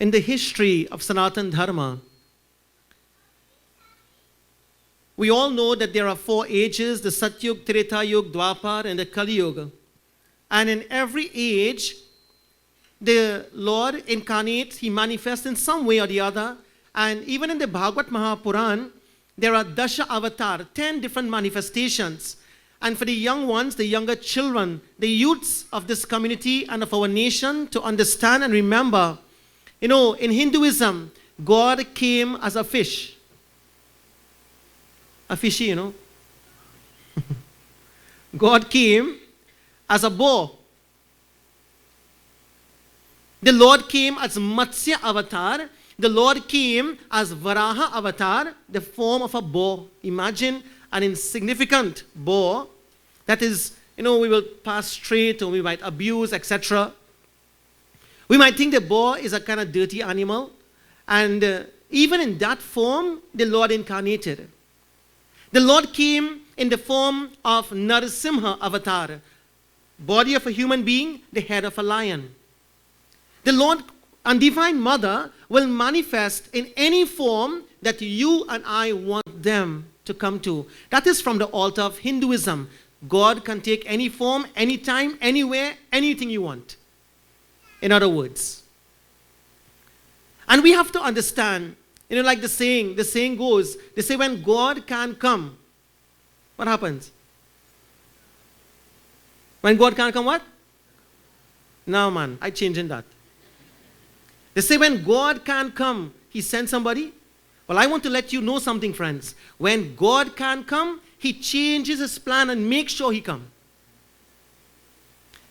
in the history of Sanatan Dharma, we all know that there are 4 ages, the Satyug, Treta Yuga, Dwapar, and the Kali Yuga. And in every age, the Lord incarnates, He manifests in some way or the other. And even in the Bhagavad Mahapuran, there are Dasha Avatar, 10 different manifestations. And for the young ones, the younger children, the youths of this community and of our nation to understand and remember, in Hinduism, God came as a fish. A fishy, God came as a boar. The Lord came as Matsya Avatar. The Lord came as Varaha Avatar, the form of a boar. Imagine an insignificant boar that is, we will pass straight or we might abuse, etc. We might think the boar is a kind of dirty animal. And even in that form, the Lord incarnated. The Lord came in the form of Narasimha Avatar, body of a human being, the head of a lion. The Lord and Divine Mother will manifest in any form that you and I want them to come to. That is from the altar of Hinduism. God can take any form, anytime, anywhere, anything you want. In other words. And we have to understand, like the saying goes, they say when God can't come, what happens? When God can't come, what? No, man, I'm changing that. They say when God can't come, He sends somebody. Well, I want to let you know something, friends. When God can't come, He changes His plan and makes sure He comes.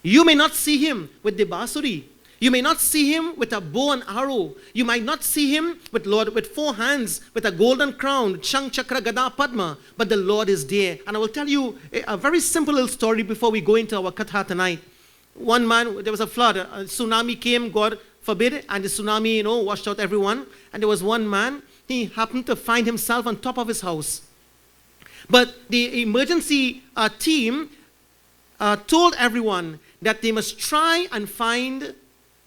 You may not see Him with the basuri. You may not see Him with a bow and arrow. You might not see Him with 4 hands, with a golden crown, Chang Chakra Gada Padma. But the Lord is there. And I will tell you a very simple little story before we go into our katha tonight. One man, there was a flood. A tsunami came, God forbid, and the tsunami, washed out everyone. And there was one man, he happened to find himself on top of his house. But the emergency team told everyone that they must try and find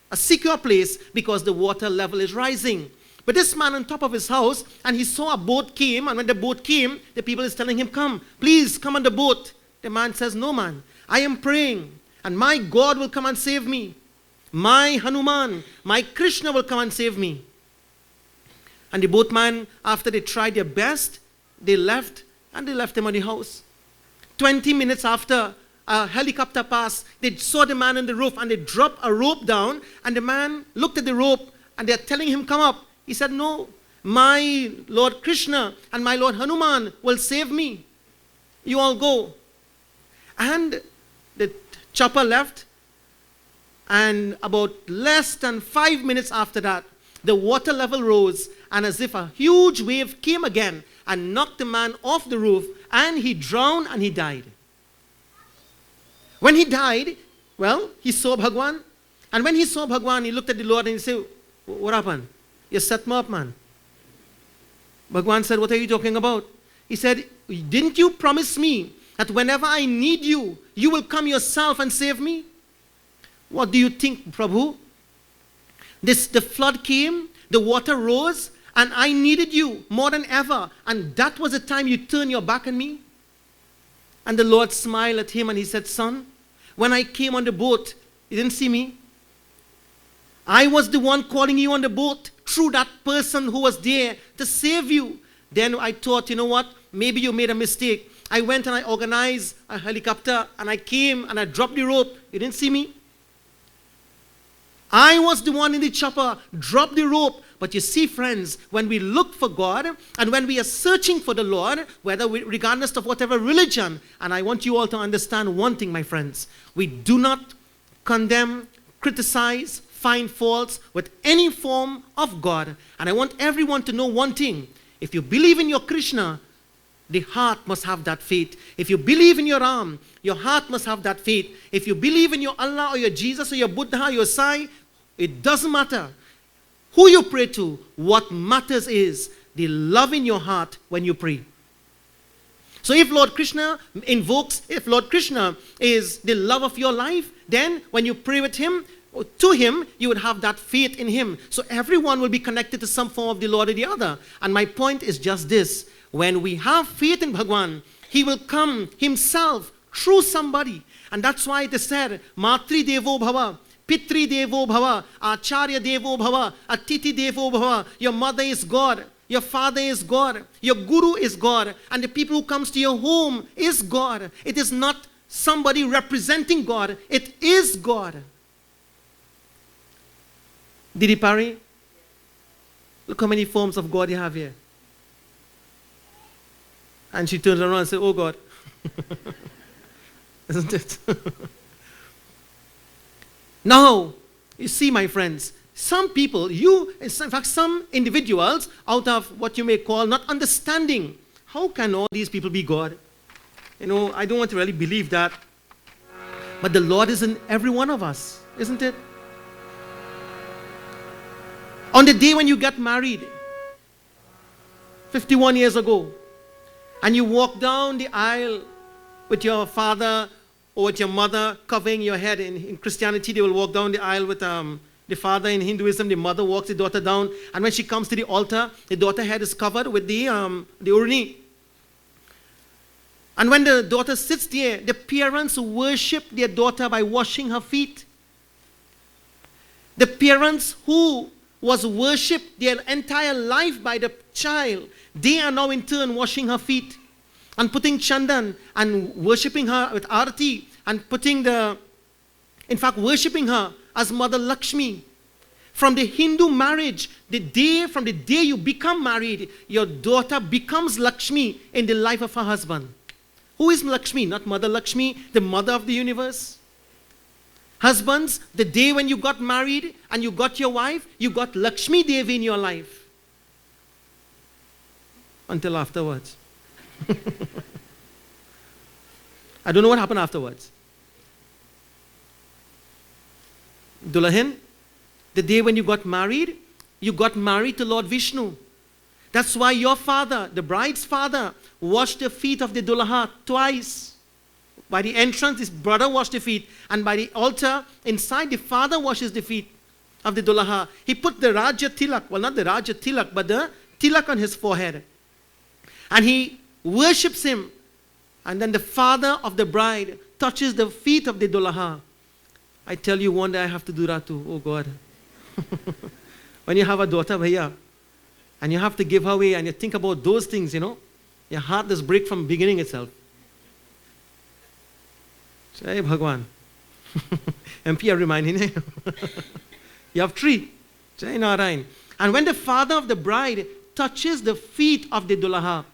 a secure place because the water level is rising. But this man on top of his house, and he saw a boat came, and when the boat came, the people is telling him, come, please come on the boat. The man says, no man, I am praying, and my God will come and save me. My Hanuman, my Krishna will come and save me. And the boatman, after they tried their best, they left, and they left him on the house. 20 minutes after, a helicopter passed, they saw the man on the roof, and they dropped a rope down, and the man looked at the rope, and they're telling him, come up. He said, no, my Lord Krishna and my Lord Hanuman will save me. You all go. And the chopper left, and about less than 5 minutes after that, the water level rose, and as if a huge wave came again and knocked the man off the roof, and he drowned and he died. When he died, well, he saw Bhagwan. And when he saw Bhagwan, he looked at the Lord and he said, what happened? You set me up, man. Bhagwan said, what are you talking about? He said, didn't you promise me that whenever I need you, you will come yourself and save me? What do you think, Prabhu? The flood came, the water rose, and I needed you more than ever. And that was the time you turned your back on me? And the Lord smiled at him and he said, son, when I came on the boat, you didn't see me. I was the one calling you on the boat through that person who was there to save you. Then I thought, you know what, maybe you made a mistake. I went and I organized a helicopter and I came and I dropped the rope. You didn't see me. I was the one in the chopper, dropped the rope. But you see, friends, when we look for God and when we are searching for the Lord, regardless of whatever religion, and I want you all to understand one thing, my friends, we do not condemn, criticize, find faults with any form of God. And I want everyone to know one thing. If you believe in your Krishna, the heart must have that faith. If you believe in your Ram, your heart must have that faith. If you believe in your Allah or your Jesus or your Buddha or your Sai, it doesn't matter who you pray to. What matters is the love in your heart when you pray. So if Lord Krishna is the love of your life, then when you pray with him, to him, you would have that faith in him. So everyone will be connected to some form of the Lord or the other. And my point is just this. When we have faith in Bhagwan, he will come himself through somebody. And that's why it is said, Matri Devo Bhava, Pitri Devo Bhava, Acharya Devo Bhava, Atiti Devo Bhava. Your mother is God. Your father is God. Your guru is God. And the people who comes to your home is God. It is not somebody representing God. It is God. Didi Pari? Look how many forms of God you have here. And she turns around and says, oh God. Isn't it? Now, you see, my friends, some people, in fact, some individuals, out of what you may call not understanding, how can all these people be God? You know, I don't want to really believe that. But the Lord is in every one of us, isn't it? On the day when you got married, 51 years ago, and you walk down the aisle with your father or with your mother covering your head. In Christianity, they will walk down the aisle with the father. In Hinduism, the mother walks the daughter down. And when she comes to the altar, the daughter's head is covered with the urni. And when the daughter sits there, the parents worship their daughter by washing her feet. The parents who was worshipped their entire life by the child, they are now in turn washing her feet and putting chandan and worshipping her with arati and worshipping her as Mother Lakshmi. From the Hindu marriage, from the day you become married, your daughter becomes Lakshmi in the life of her husband. Who is Lakshmi? Not Mother Lakshmi, the mother of the universe. Husbands, the day when you got married and you got your wife, you got Lakshmi Devi in your life. Until afterwards. I don't know what happened afterwards. Dulahin, the day when you got married to Lord Vishnu. That's why your father, the bride's father, washed the feet of the Dulaha twice. By the entrance, his brother washed the feet. And by the altar, inside, the father washes the feet of the Dulaha. He put the Raja Tilak, well, not the Raja Tilak, but the Tilak on his forehead. And he worships him. And then the father of the bride touches the feet of the Dulaha. I tell you, one day I have to do that too. Oh God. When you have a daughter, bhaiya, and you have to give her away, and you think about those things, you know, your heart does break from beginning itself. Jai Bhagwan. MP are reminding you. You have three. Jai Narayan. And when the father of the bride touches the feet of the Dulaha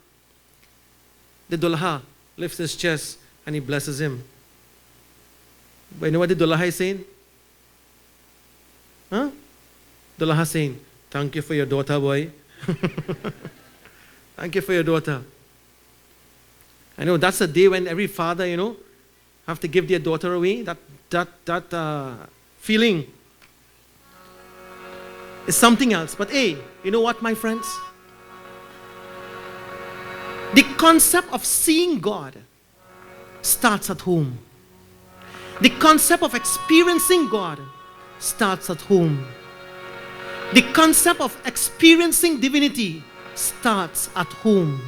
lifts his chest and he blesses him. But you know what the Dulaha is saying? Huh? Dulaha saying, thank you for your daughter, boy. Thank you for your daughter. I know that's a day when every father, you know, have to give their daughter away. That feeling is something else. But hey, you know what, my friends? The concept of seeing God starts at home. The concept of experiencing God starts at home. The concept of experiencing divinity starts at home.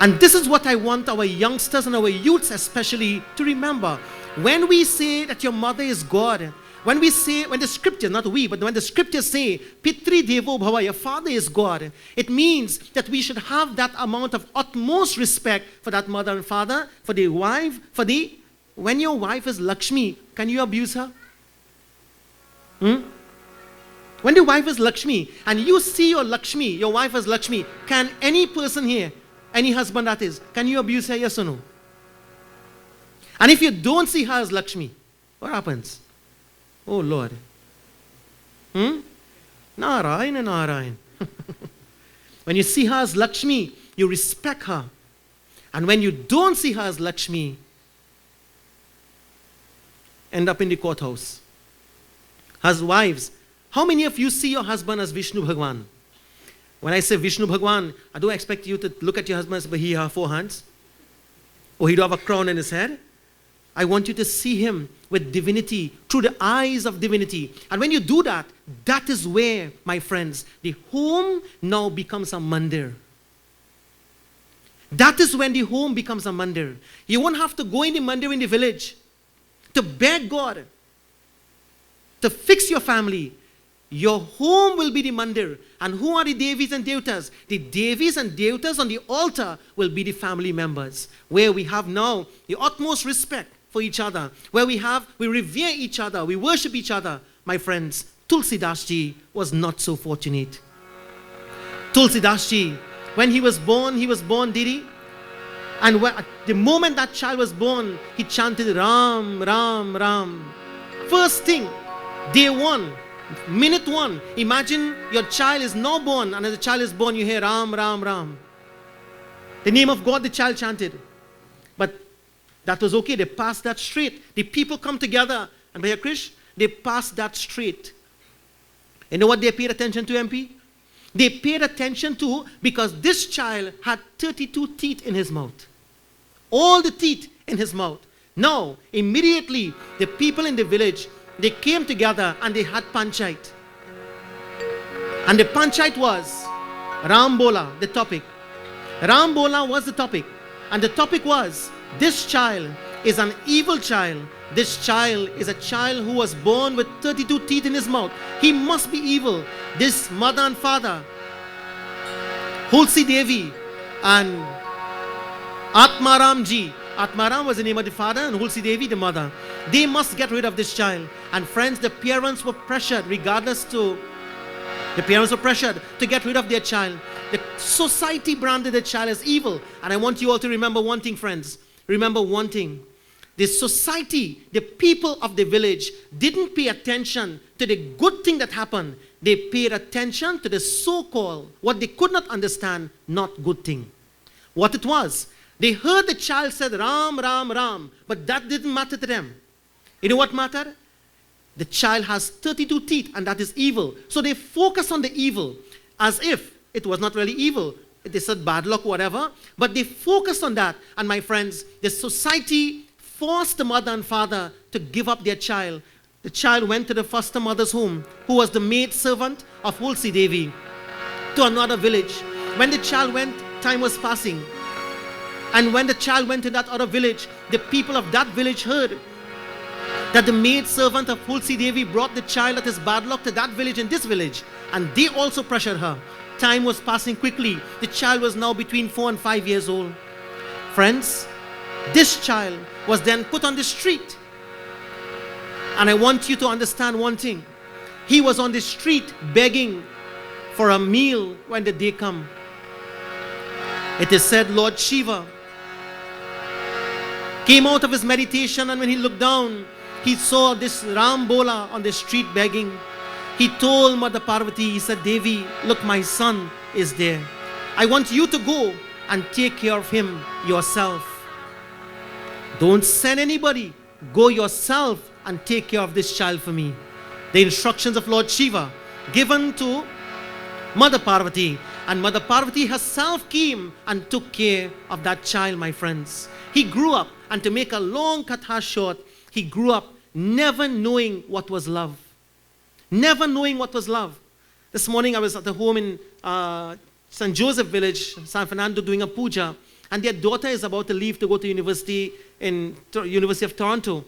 And this is what I want our youngsters and our youths especially to remember. When we say that your mother is God, when the scriptures, not we, but when the scriptures say, Pitri Devo Bhava, your father is God, it means that we should have that amount of utmost respect for that mother and father, for the wife, when your wife is Lakshmi, can you abuse her? When the wife is Lakshmi, and you see your Lakshmi, your wife is Lakshmi, can any person here, any husband that is, can you abuse her, yes or no? And if you don't see her as Lakshmi, what happens? Oh Lord. Narayan. When you see her as Lakshmi, you respect her. And when you don't see her as Lakshmi, end up in the courthouse. As wives, how many of you see your husband as Vishnu Bhagwan? When I say Vishnu Bhagwan, I don't expect you to look at your husband and say, but he has 4 hands. Or he don't have a crown in his head. I want you to see him with divinity, through the eyes of divinity. And when you do that, that is where, my friends, the home now becomes a mandir. That is when the home becomes a mandir. You won't have to go in the mandir in the village to beg God to fix your family. Your home will be the mandir. And who are the Devis and Devtas? The Devis and Devtas on the altar will be the family members, where we have now the utmost respect for each other, where we revere each other, we worship each other. My friends, Tulsidas Ji was not so fortunate. Tulsidas Ji, when he was born, did he? And the moment that child was born, he chanted Ram, Ram, Ram. First thing, day one, minute one, imagine your child is now born, and as the child is born, you hear Ram, Ram, Ram. The name of God the child chanted. But that was okay. They passed that straight. The people come together, and Bhaiya Krish, they passed that straight. You know what they paid attention to, MP? They paid attention to, because this child had 32 teeth in his mouth. All the teeth in his mouth. Now, immediately, the people in the village, they came together and they had panchayat. And the panchayat was Ram Bola, the topic. Ram Bola was the topic. And the topic was, this child is an evil child. This child is a child who was born with 32 teeth in his mouth. He must be evil. This mother and father, Hulsi Devi and Atmaram Ji. Atmaram was the name of the father and Hulsi Devi the mother. They must get rid of this child. And friends, the parents were pressured, the parents were pressured to get rid of their child. The society branded the child as evil. And I want you all to remember one thing, friends. Remember one thing. The society, the people of the village didn't pay attention to the good thing that happened. They paid attention to the so-called, what they could not understand, not good thing. What it was, they heard the child said Ram, Ram, Ram, but that didn't matter to them. You know what mattered? The child has 32 teeth and that is evil. So they focus on the evil as if it was not really evil. They said bad luck, whatever, but they focused on that. And my friends, the society forced the mother and father to give up their child. The child went to the foster mother's home, who was the maid servant of Hulsi Devi, to another village. When the child went, time was passing. And when the child went to that other village, the people of that village heard that the maid servant of Hulsi Devi brought the child that is bad luck to that village and this village. And they also pressured her. Time was passing quickly. The child was now between 4 and 5 years old. Friends, this child was then put on the street. And I want you to understand one thing. He was on the street begging for a meal when the day come. It is said Lord Shiva came out of his meditation, and when he looked down, he saw this Ram Bola on the street begging. He told Mother Parvati, he said, Devi, look, my son is there. I want you to go and take care of him yourself. Don't send anybody. Go yourself and take care of this child for me. The instructions of Lord Shiva given to Mother Parvati. And Mother Parvati herself came and took care of that child, my friends. He grew up, and to make a long katha short, he grew up never knowing what was love. Never knowing what was love. This morning I was at the home in St. Joseph Village, San Fernando, doing a puja, and their daughter is about to leave to go to university in University of Toronto.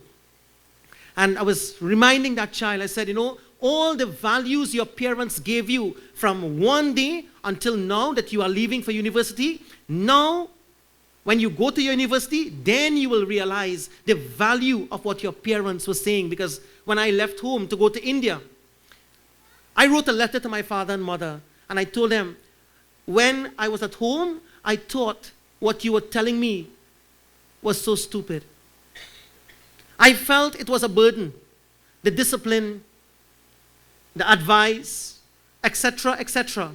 And I was reminding that child, I said, you know, all the values your parents gave you from one day until now that you are leaving for university, now when you go to your university, then you will realize the value of what your parents were saying. Because when I left home to go to India, I wrote a letter to my father and mother, and I told them, when I was at home, I thought what you were telling me was so stupid. I felt it was a burden, the discipline, the advice, etc., etc.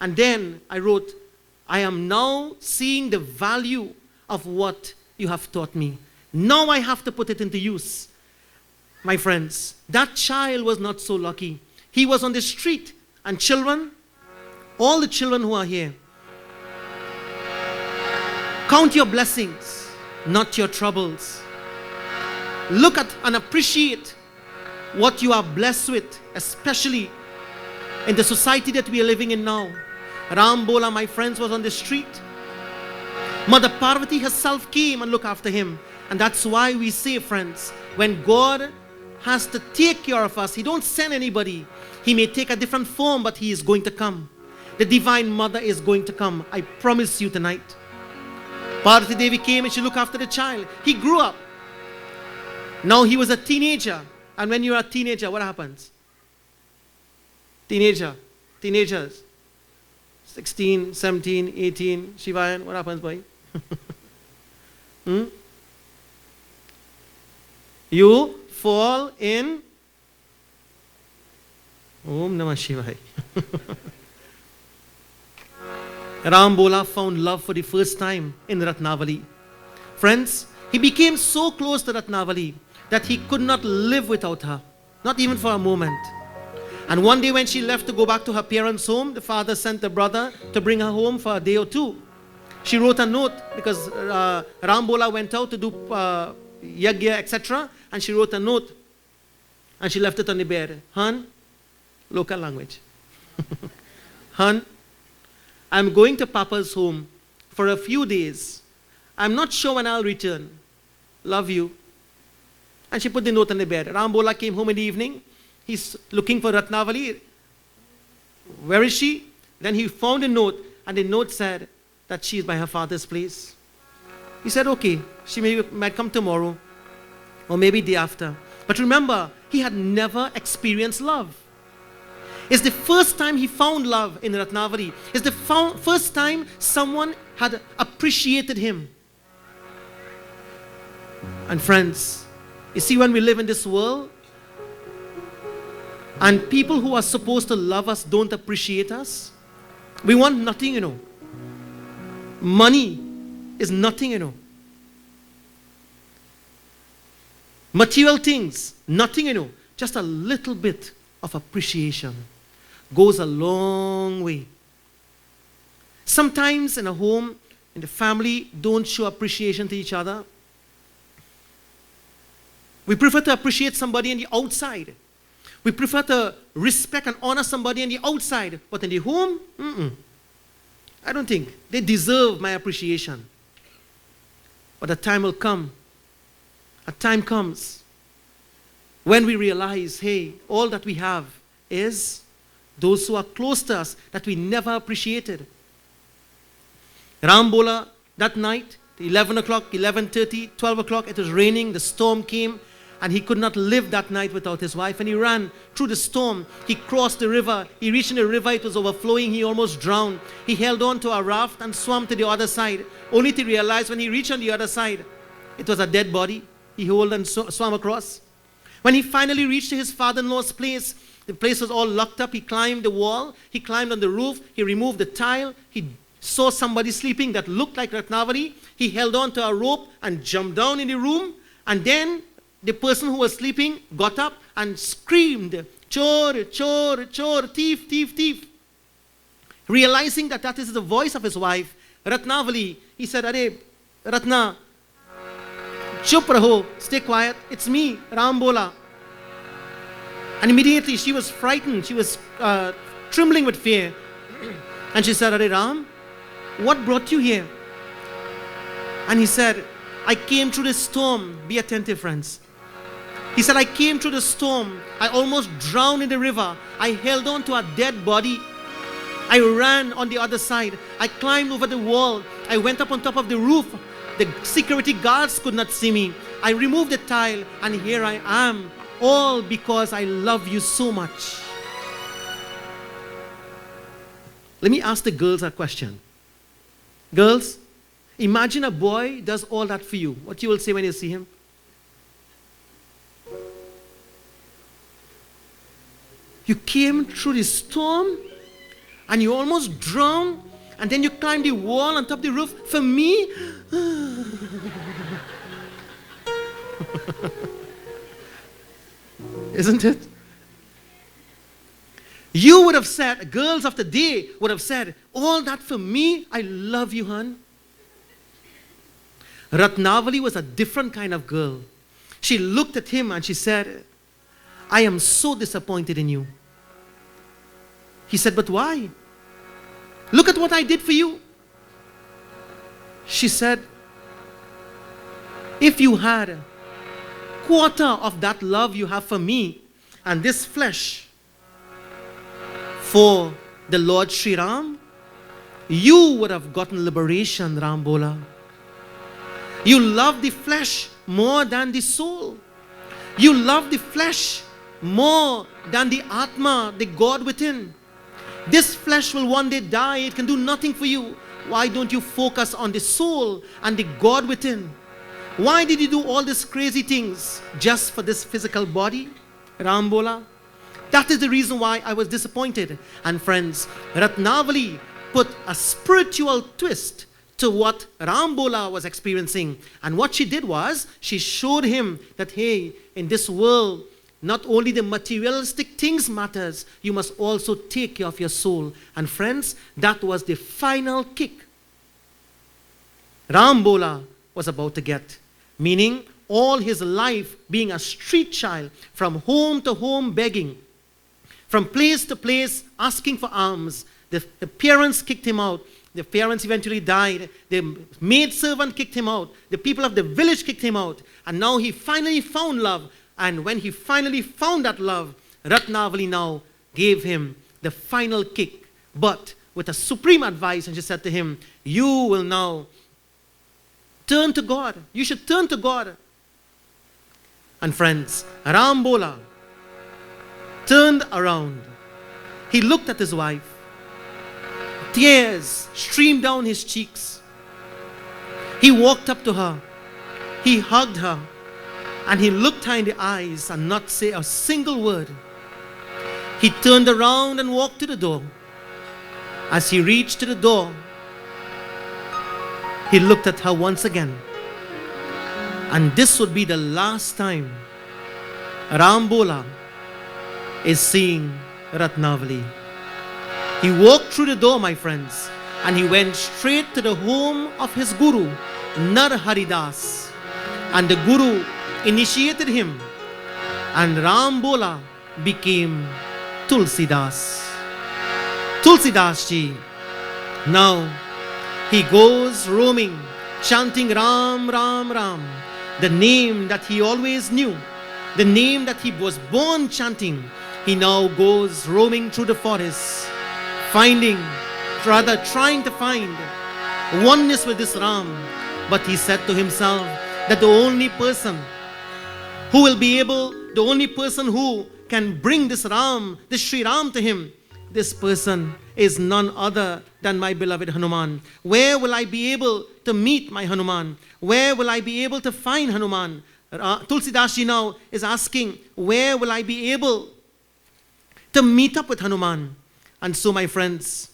And then I wrote, I am now seeing the value of what you have taught me. Now I have to put it into use. My friends, that child was not so lucky. He was on the street, and children, all the children who are here, count your blessings, not your troubles. Look at and appreciate what you are blessed with, especially in the society that we are living in now. Ram Bola, my friends, was on the street. Mother Parvati herself came and looked after him. And that's why we say, friends, when God has to take care of us, He don't send anybody. He may take a different form, but He is going to come. The Divine Mother is going to come. I promise you tonight. Parvati Devi came and she looked after the child. He grew up. Now he was a teenager. And when you are a teenager, what happens? Teenagers. 16, 17, 18. Shivayan, what happens, boy? You fall in Om Namah Shivaya. Ram Bola found love for the first time in Ratnavali. Friends, he became so close to Ratnavali that he could not live without her, not even for a moment. And one day when she left to go back to her parents' home, the father sent a brother to bring her home for a day or two. She wrote a note because Ram Bola went out to do yagya, etc. And she wrote a note and she left it on the bed. Han, local language. Han, I'm going to Papa's home for a few days. I'm not sure when I'll return. Love you. And she put the note on the bed. Ram Bola came home in the evening. He's looking for Ratnavali. Where is she? Then he found a note, and the note said that she is by her father's place. He said, okay, she might come tomorrow, or maybe day after. But remember, he had never experienced love. It's the first time he found love in Ratnavali. It's the first time someone had appreciated him. And friends, you see, when we live in this world, and people who are supposed to love us don't appreciate us, we want nothing, Money is nothing, Material things, nothing, Just a little bit of appreciation goes a long way. Sometimes in a home, in the family, don't show appreciation to each other. We prefer to appreciate somebody on the outside. We prefer to respect and honor somebody on the outside. But in the home, I don't think they deserve my appreciation. But a time will come. A time comes when we realize, hey, all that we have is those who are close to us that we never appreciated. Ram Bola, that night, 11 o'clock, 11:30, 12 o'clock, it was raining, the storm came, and he could not live that night without his wife, and he ran through the storm. He crossed the river. He reached in the river. It was overflowing. He almost drowned. He held on to a raft and swam to the other side, only to realize when he reached on the other side, it was a dead body. He held and swam across. When he finally reached his father-in-law's place, the place was all locked up. He climbed the wall. He climbed on the roof. He removed the tile. He saw somebody sleeping that looked like Ratnavali. He held on to a rope and jumped down in the room, and then the person who was sleeping got up and screamed, "Chor, chor, chor, thief, thief, thief." Realizing that that is the voice of his wife, Ratnavali, he said, "Arey, Ratna, chup raho, stay quiet. It's me, Ram Bola." And immediately she was frightened. She was trembling with fear. And she said, "Arey Ram, what brought you here?" And he said, "I came through the storm." Be attentive, friends. He said, "I came through the storm. I almost drowned in the river. I held on to a dead body. I ran on the other side. I climbed over the wall. I went up on top of the roof. The security guards could not see me. I removed the tile, and here I am, all because I love you so much." Let me ask the girls a question. Girls, imagine a boy does all that for you. What you will say when you see him? You came through the storm and you almost drowned, and then you climbed the wall on top of the roof for me? Isn't it? You would have said, girls of the day would have said, "All that for me? I love you, hon." Ratnavali was a different kind of girl. She looked at him and she said, I am so disappointed in you. He said, but why? Look at what I did for you. She said, if you had a quarter of that love you have for me and this flesh for the Lord Sri Ram, you would have gotten liberation, Ram Bola. You love the flesh more than the soul. You love the flesh more than the Atma, the God within. This flesh will one day die. It can do nothing for you. Why don't you focus on the soul and the God within? Why did you do all these crazy things just for this physical body, Ram Bola? That is the reason why I was disappointed. And friends, Ratnavali put a spiritual twist to what Ram Bola was experiencing. And what she did was, she showed him that, hey, in this world, not only the materialistic things matters, you must also take care of your soul. And friends, that was the final kick Ram Bola was about to get. Meaning, all his life being a street child, from home to home begging, from place to place asking for alms. The parents kicked him out. The parents eventually died. The maid servant kicked him out. The people of the village kicked him out. And now he finally found love. And when he finally found that love, Ratnavali now gave him the final kick, but with a supreme advice. And she said to him, you will now turn to God. You should turn to God. And friends, Ram Bola turned around. He looked at his wife. Tears streamed down his cheeks. He walked up to her. He hugged her. And he looked her in the eyes and not say a single word. He turned around and walked to the door. As he reached to the door, he looked at her once again. And this would be the last time Ram Bola is seeing Ratnavali. He walked through the door, my friends, and he went straight to the home of his guru, Nar Haridas. And the guru initiated him, and Ram Bola became Tulsidas. Tulsidas ji, now he goes roaming, chanting Ram, Ram, Ram, the name that he always knew, the name that he was born chanting. He now goes roaming through the forest, trying to find oneness with this Ram. But he said to himself that the only person who can bring this Ram, this Sri Ram to him, this person is none other than my beloved Hanuman. Where will I be able to meet my Hanuman? Where will I be able to find Hanuman? Tulsidas ji now is asking, where will I be able to meet up with Hanuman? And so, my friends,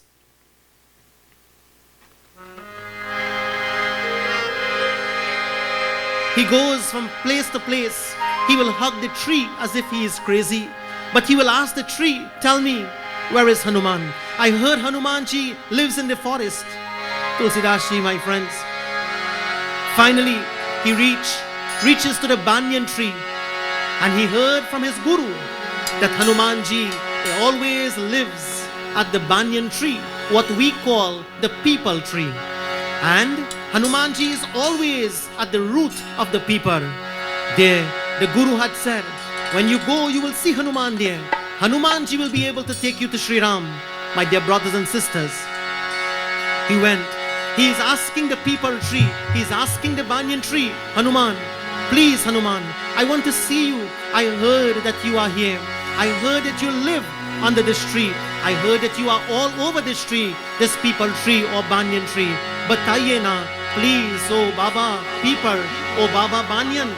he goes from place to place. He will hug the tree as if he is crazy. But he will ask the tree, tell me, where is Hanuman? I heard Hanumanji lives in the forest. Tulsidas ji, my friends. Finally, he reaches to the banyan tree. And he heard from his guru that Hanumanji always lives at the banyan tree, what we call the peepal tree. And Hanumanji is always at the root of the peepal. There, the Guru had said, when you go, you will see Hanuman there. Hanumanji will be able to take you to Sri Ram, my dear brothers and sisters. He went. He is asking the peepal tree, he is asking the banyan tree, Hanuman, please Hanuman, I want to see you. I heard that you are here. I heard that you live under this tree. I heard that you are all over this tree, this peepal tree or banyan tree. Bataiye na, please, oh Baba Peepal, oh Baba Banyan.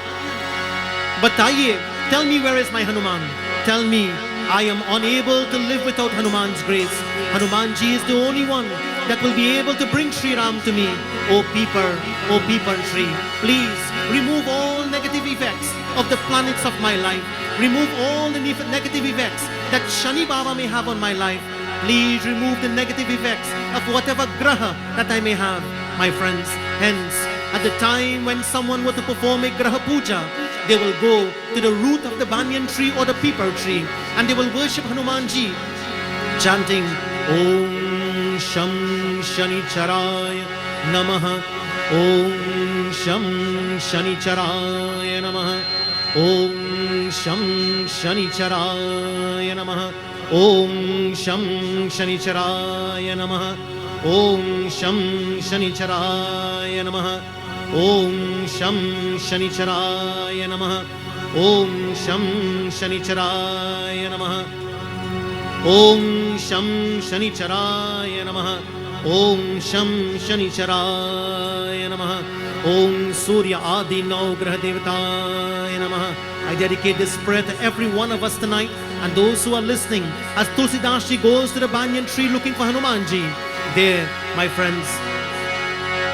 Bataiye, tell me where is my Hanuman. Tell me, I am unable to live without Hanuman's grace. Hanumanji is the only one that will be able to bring Sri Ram to me. Oh Peepal tree, please remove all negative effects of the planets of my life. Remove all the negative effects that Shani Baba may have on my life. Please remove the negative effects of whatever graha that I may have, my friends. Hence, at the time when someone were to perform a graha puja, they will go to the root of the banyan tree or the peepal tree, and they will worship Hanumanji, chanting Om Sham Shanicharaya Namaha, Om Sham Shanicharaya Namaha, Om Sham Shanicharaya Namaha, Om Sham Shanicharaya Namaha, Om Sham Shanicharaya Namaha, Om Sham Shanicharaya Namaha, Om Sham Shanicharaya Namaha, Om Sham Shanicharaya Namaha, Om Sham Shanicharaya Namaha, Om Surya Adi Naugraha Devataya Namaha. I dedicate this prayer to every one of us tonight and those who are listening as Tulsidas ji goes to the banyan tree looking for Hanumanji. There, my friends,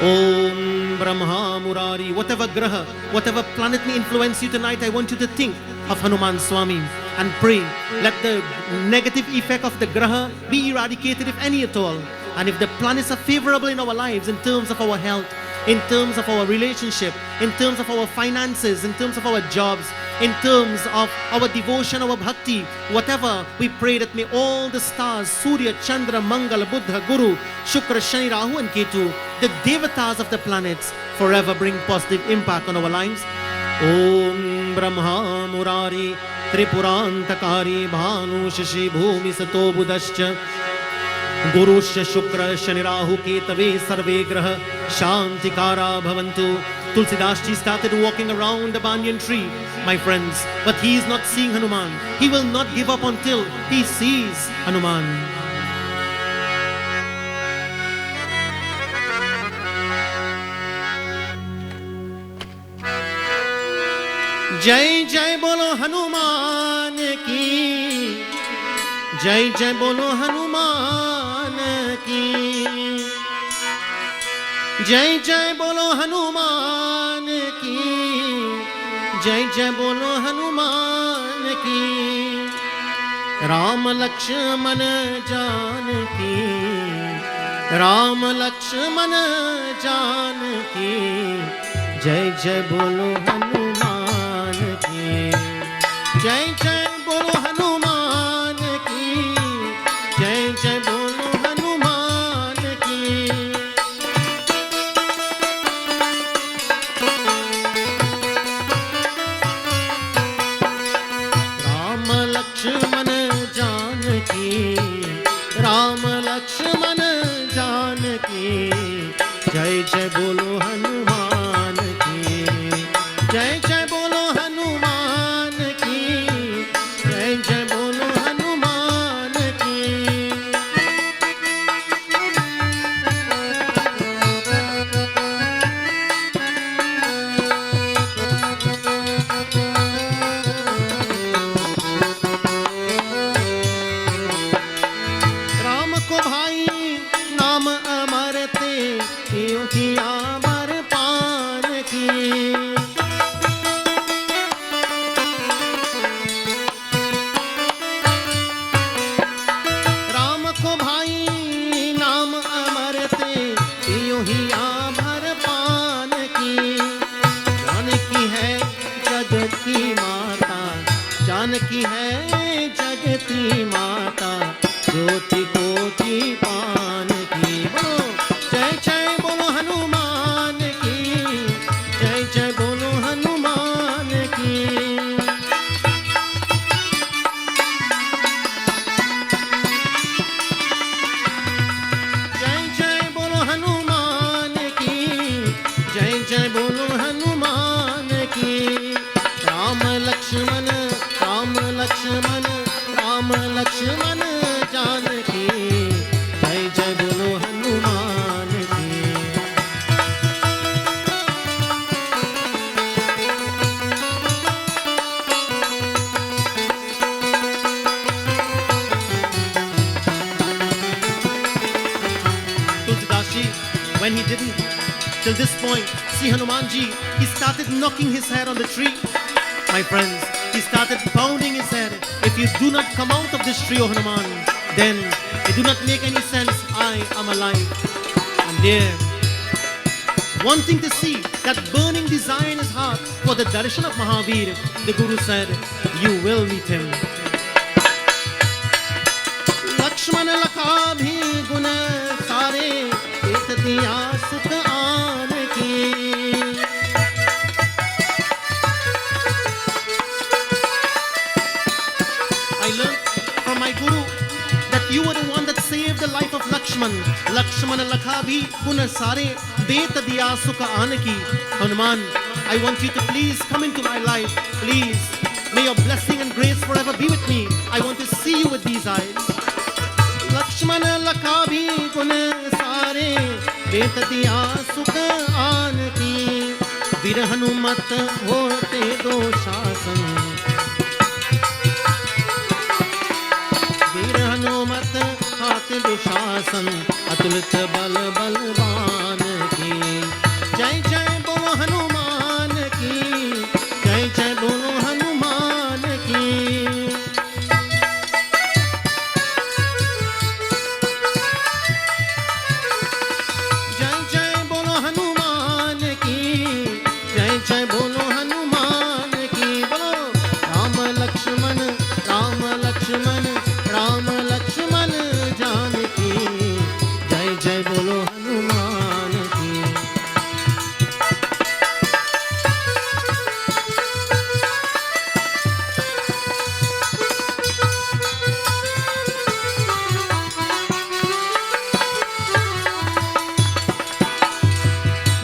Om Brahma Murari, whatever graha, whatever planet may influence you tonight, I want you to think of Hanuman Swami and pray. Let the negative effect of the graha be eradicated, if any at all. And if the planets are favorable in our lives, in terms of our health, in terms of our relationship, in terms of our finances, in terms of our jobs, in terms of our devotion, our bhakti, whatever, we pray that may all the stars, Surya, Chandra, Mangala, Buddha, Guru, Shukra, Shani, Rahu and Ketu, the devatas of the planets, forever bring positive impact on our lives. Om Brahma Murari, Tripurantakari, Bhanu, Shashi, Bhumi, Sato, Buddhascha, Gurusya Shukra Shani Rahu Ketave Sarve Graha Shantikara Bhavantu. Tulsidas ji started walking around the banyan tree, my friends, but he is not seeing Hanuman. He will not give up until he sees Hanuman. Jai Jai Bolo Hanuman ki, Jai Jai Bolo Hanuman ki, Jai Jai Bolo Hanuman ki, Jai Jai Bolo Hanuman ki, Ram Lakshman Janaki, Ram Lakshman Janaki, Jai Jai Bolo Hanuman ki, Jai Jai Bolo Hanuman ki, Jai Jai Bolo Hanuman ki. Ram Lakshman Janaki, Ram Lakshman Janaki, Jai Jai Bolo Hanuman ki, Jai Jai Bolo Hanuman ki, Jai Jai Bolo Hanuman ki. Ram को भाई नाम अमर ते, क्योंकि अमर पान की। राम को भाई नाम अमर ते, क्यों ही अमर पान की। जानकी है जगत की माता, जानकी है जगत की माता, ज्योति कोटि पान की। बोलो जय जय बोलो हनुमान की, जय जय बोलो हनुमान की। जय जय बोलो हनुमान की, जय जय बोलो हनुमान की। राम लक्ष्मण राम लक्ष्मण राम लक्ष्मण जानकी, जय जय बोलो हनुमान की। Tulsidas ji, when he didn't till this point see Hanuman ji, he started knocking his head on the tree. My friends, he started pounding his head. If you do not come out of this tree, O Hanuman, then it do not make any sense. I am alive. And there, wanting to see that burning desire in his heart for the darshan of Mahavir, the Guru said, you will meet him. Lakshman lakha bhi gun sare, et diya sukh aan ki. I learned from my Guru that you were the one that saved the life of Lakshman. Lakshman lakha bhi gun sare, et diya sukh aan ki. Hanuman, I want you to please come into my life. Please, may your blessing and grace forever be with me. I want to see you with these eyes. Lakshman lakha bhi gun sare, et diya sukh aan ki. Vir Hanumat hote do shasan. Vir Hanumat hate do shasan. Atulit bal balwan ki. Jai jai bolo Hanuman ki. Jai jai bolo Hanuman ki. Jai jai bolo Hanuman ki. Jai jai bolo Hanuman ki. Bolo Ram Lakshman, Ram Lakshman, Ram Lakshman Janaki. Jai jai bolo Hanuman ki.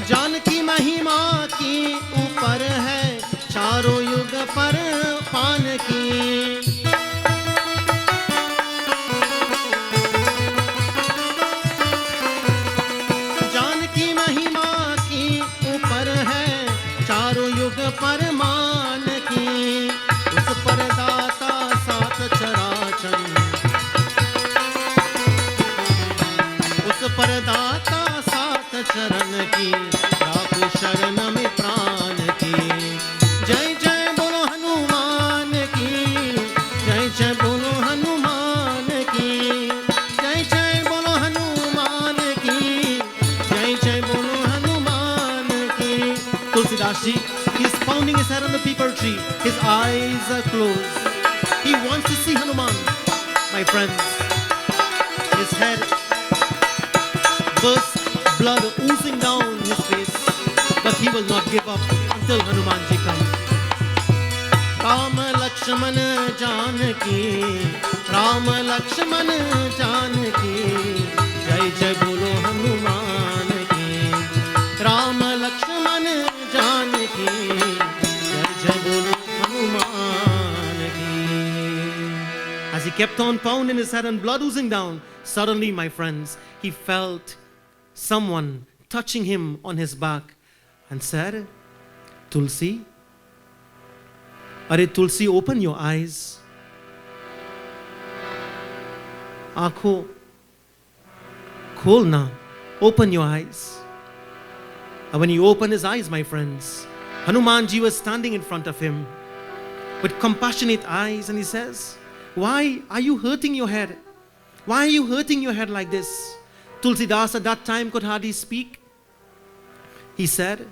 Janaki महिमा की ऊपर है चारों युग पर पान की. जानकी महिमा की ऊपर है चारों युग पर मान की. उस पर दाता सात चराचर, उस पर दाता सात चरण की. राखो शरण में प्राण की. जय जय बोलो हनुमान की. जय जय बोलो हनुमान की. जय जय बोलो हनुमान की. जय जय बोलो हनुमान की. Tulsidas ji, he's pounding his head on the peepal tree. His eyes are closed. He wants to see Hanuman. My friends, his head burst, blood oozing down his face, but he will not give up until Hanumanji comes. Ram Lakshman Janaki, Ram Lakshman Janaki, Jai Jai Bolo Hanuman ki. Ram Lakshman Janaki, Jai Jai Bolo Hanuman ki. As he kept on pounding his head and blood oozing down, suddenly, my friends, he felt someone touching him on his back and said, Tulsi, Are Tulsi, open your eyes. Aankho khol na, open your eyes. And when he opened his eyes, my friends, Hanumanji was standing in front of him with compassionate eyes, and he says, why are you hurting your head? Why are you hurting your head like this? Tulsidas at that time could hardly speak. He said,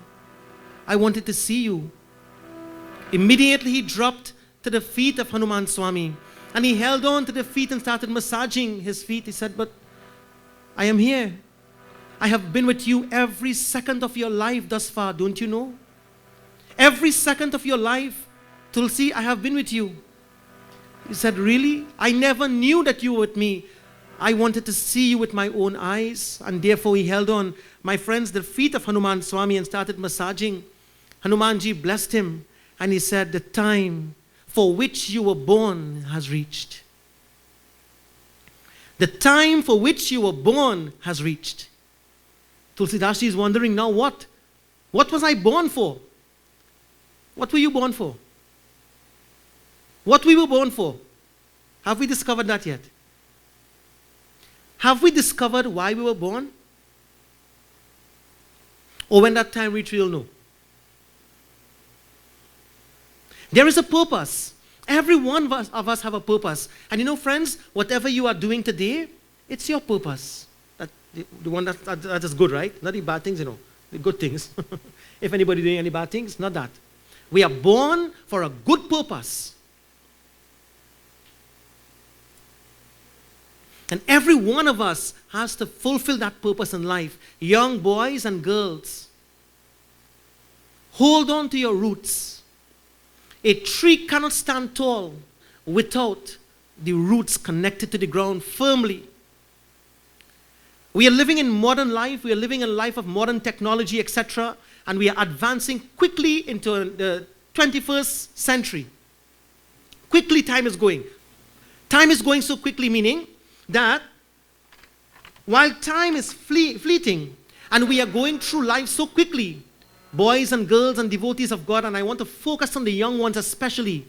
I wanted to see you. Immediately he dropped to the feet of Hanuman Swami and he held on to the feet and started massaging his feet. He said, but I am here. I have been with you every second of your life thus far, don't you know? Every second of your life, Tulsi, I have been with you. He said, really? I never knew that you were with me. I wanted to see you with my own eyes, and therefore he held on, my friends, the feet of Hanuman Swami and started massaging. Hanumanji blessed him and he said, the time for which you were born has reached. The time for which you were born has reached. Tulsidas is wondering now, what? What was I born for? What were you born for? What we were born for? Have we discovered that yet? Have we discovered why we were born? Or when that time reaches, we'll know. There is a purpose. Every one of us have a purpose. And you know, friends, whatever you are doing today, it's your purpose. The one that is good, right? Not the bad things, you know. the good things. If anybody doing any bad things, not that. We are born for a good purpose. And every one of us has to fulfill that purpose in life. Young boys and girls, hold on to your roots. A tree cannot stand tall without the roots connected to the ground firmly. We are living in modern life. We are living a life of modern technology, etc. And we are advancing quickly into the 21st century. Quickly time is going. Time is going so quickly, meaning that while time is fleeting and we are going through life so quickly, boys and girls and devotees of God, and I want to focus on the young ones especially,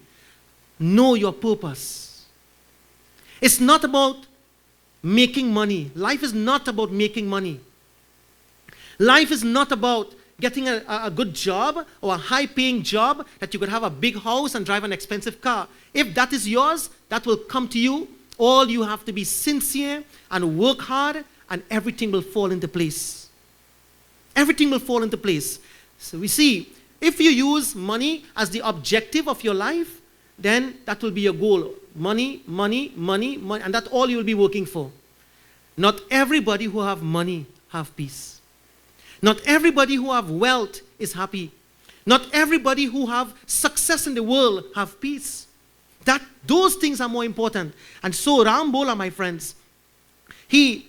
know your purpose. It's not about making money. Life is not about making money. Life is not about getting a good job or a high-paying job that you could have a big house and drive an expensive car. If that is yours, that will come to you. All you have to be sincere and work hard, and everything will fall into place. Everything will fall into place. So we see, if you use money as the objective of your life, then that will be your goal. Money, money, money, money, and that's all you will be working for. Not everybody who have money have peace. Not everybody who have wealth is happy. Not everybody who have success in the world have peace. Those things are more important. And so Ram Bola, my friends, he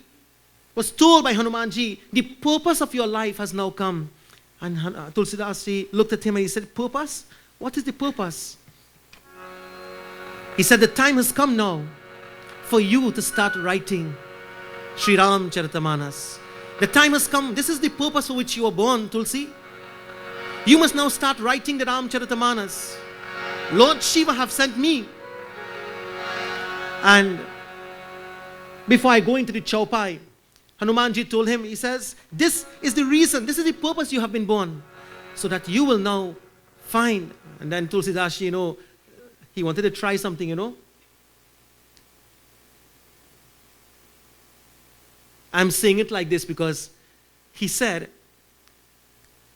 was told by Hanumanji, the purpose of your life has now come. And Tulsidas Ji looked at him and he said, purpose? What is the purpose? He said, the time has come now for you to start writing Sri Ram Charitamanas. The time has come. This is the purpose for which you were born, Tulsi. You must now start writing the Ram Charitamanas. Lord Shiva have sent me. And before I go into the Chaupai, Hanumanji told him, he says, this is the reason, this is the purpose you have been born, so that you will now find. And then Tulsidas, he wanted to try something, I'm saying it like this because he said,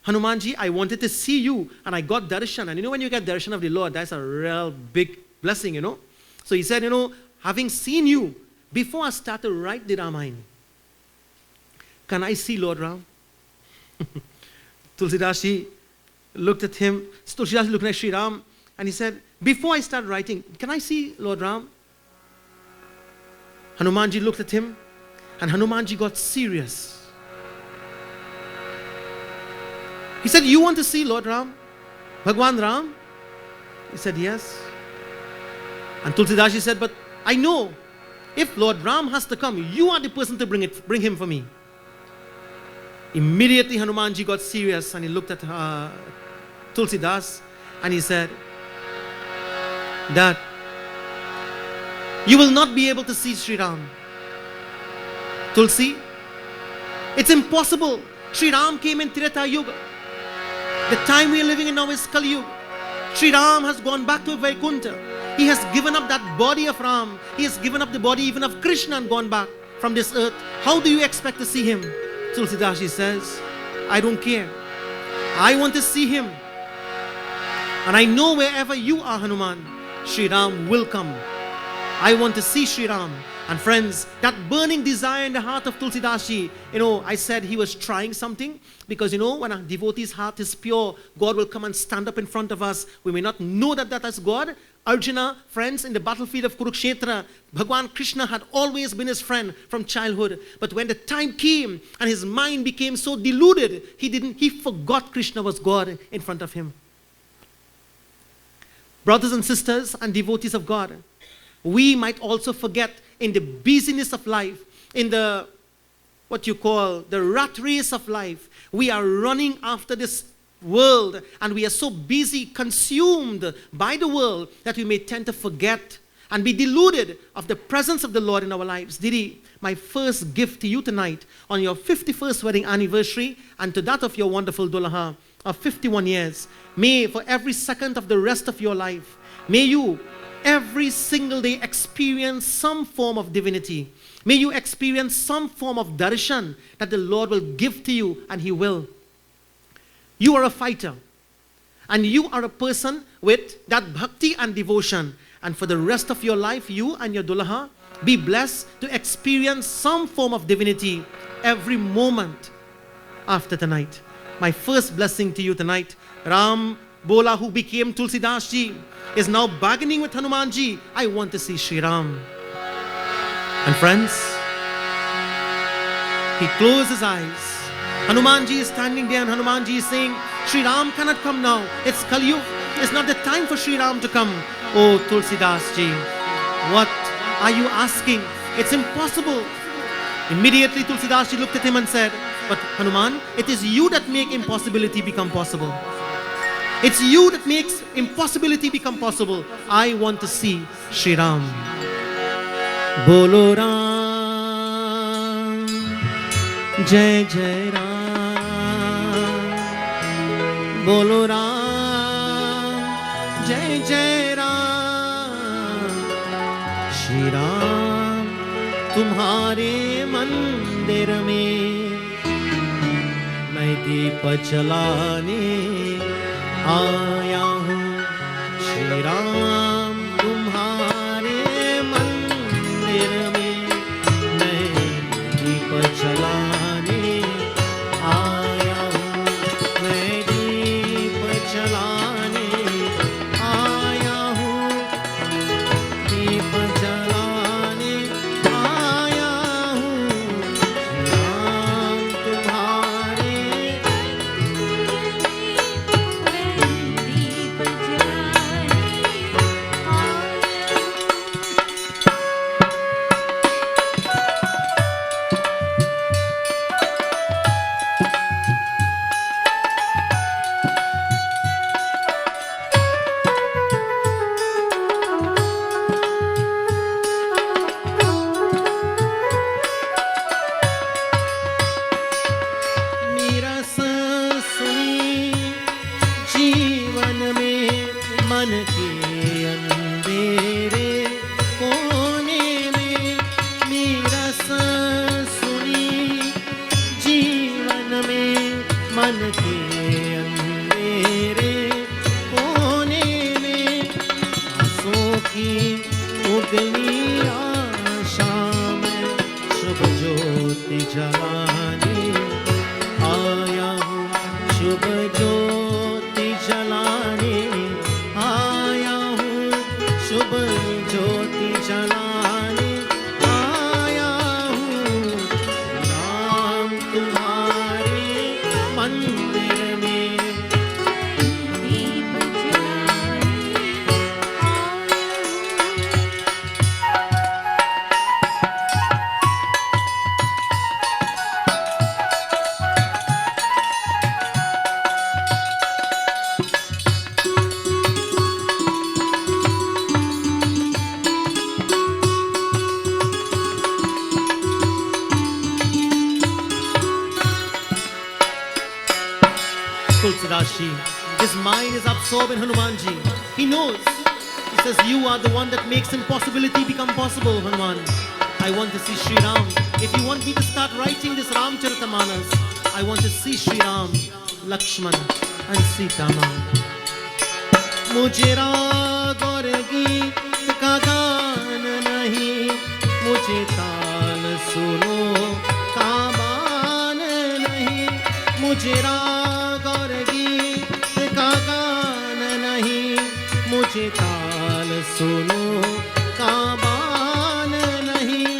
Hanumanji, I wanted to see you and I got darshan. And when you get darshan of the Lord, that's a real big blessing, So he said, having seen you, before I start to write the Ramayana, can I see Lord Ram? Tulsidas Ji looked at him, Tulsidas Ji looked at Sri Ram, and he said, before I start writing, can I see Lord Ram? Hanumanji looked at him, and Hanumanji got serious. He said, you want to see Lord Ram? Bhagwan Ram? He said, yes. And Tulsidas Ji said, but I know if Lord Ram has to come, you are the person to bring him for me. Immediately Hanumanji got serious and he looked at Tulsidas and he said that you will not be able to see Sri Ram. Tulsi, it's impossible. Sri Ram came in Treta Yuga. The time we are living in now is Kali Yuga. Sri Ram has gone back to Vaikuntha. He has given up that body of Ram. He has given up the body even of Krishna and gone back from this earth. How do you expect to see him? Tulsidas Ji says, I don't care. I want to see him. And I know wherever you are, Hanuman, Sri Ram will come. I want to see Sri Ram. And friends, that burning desire in the heart of Tulsidas Ji, I said he was trying something because, when a devotee's heart is pure, God will come and stand up in front of us. We may not know that is God. Arjuna, friends, in the battlefield of Kurukshetra, Bhagwan Krishna had always been his friend from childhood. But when the time came and his mind became so deluded, he forgot Krishna was God in front of him. Brothers and sisters and devotees of God, we might also forget in the busyness of life, in the, the rat race of life, we are running after this world and we are so busy, consumed by the world that we may tend to forget and be deluded of the presence of the Lord in our lives. Didi, my first gift to you tonight on your 51st wedding anniversary and to that of your wonderful Dulaha of 51 years, may for every second of the rest of your life, may you every single day experience some form of divinity. May you experience some form of darshan that the Lord will give to you, and He will. You are a fighter. And you are a person with that bhakti and devotion. And for the rest of your life, you and your dulaha be blessed to experience some form of divinity every moment after tonight. My first blessing to you tonight, Ram Bola, who became Tulsidas Ji, is now bargaining with Hanuman Ji. I want to see Sri Ram. And friends, he closed his eyes. Hanuman Ji is standing there and Hanuman Ji is saying, Sri Ram cannot come now. It's Kali Yuga. It's not the time for Sri Ram to come. Oh Tulsidas Ji, what are you asking? It's impossible. Immediately Tulsidas Ji looked at him and said, but Hanuman, it is you that make impossibility become possible. It's you that makes impossibility become possible. I want to see Sri Ram. Bolo Ram, Jai Jai Ram. Bolo Ram, Jai Jai Ram. Shri Ram, तुम्हारे मंदिर में मैं दीप जलाने आया हूँ. श्री राम, तुम्हारे मंदिर में मैं दीप जलाने आया हूँ. मैं दीप जलाने आया हूँ. दीप जलाने आया हूँ. श्री राम, तुम्हारे जीवन में मन के अंधेरे कोने में मेरा सुनी. जीवन में मन के अंधेरे कोने में आंसू की उगली आशा में शुभ ज्योति जलाने आया हूँ. शुभ ज्योति जलाने आया हूँ. शुभ ज्योति जलाने आया हूँ. राम, तुम्हारे मंदिर में दीप जलाने आया Tulsidas Ji, his mind is absorbed in Hanuman Ji. He knows. He says, you are the one that makes impossibility become possible, Hanuman. I want to see Sri Ram. If you want me to start writing this Ramcharitamanas, I want to see Sri Ram, Lakshman and Sita Ma. मुझे राग और गीत का गान नहीं, मुझे ताल सुनो का बान नहीं. मुझे राग और गीत का गान नहीं, मुझे ताल सुनो का बान नहीं.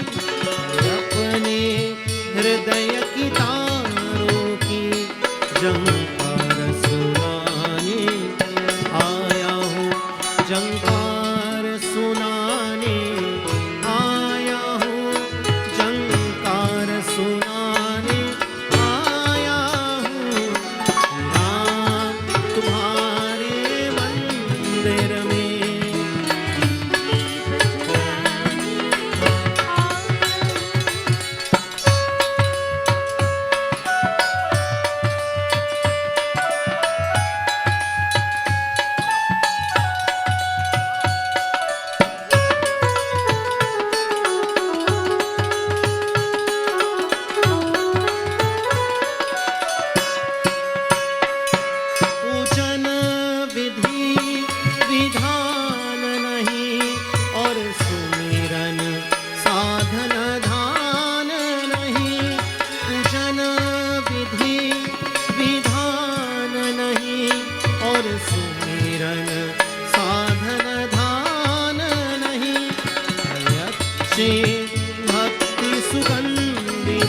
अपने हृदय की तारों की झंकार सुनाने आया हूँ. झंकार सुनाने आया हूँ. झंकार सुनाने आया हूँ. राम, तुम्हारे मंदिर में दीप जलाने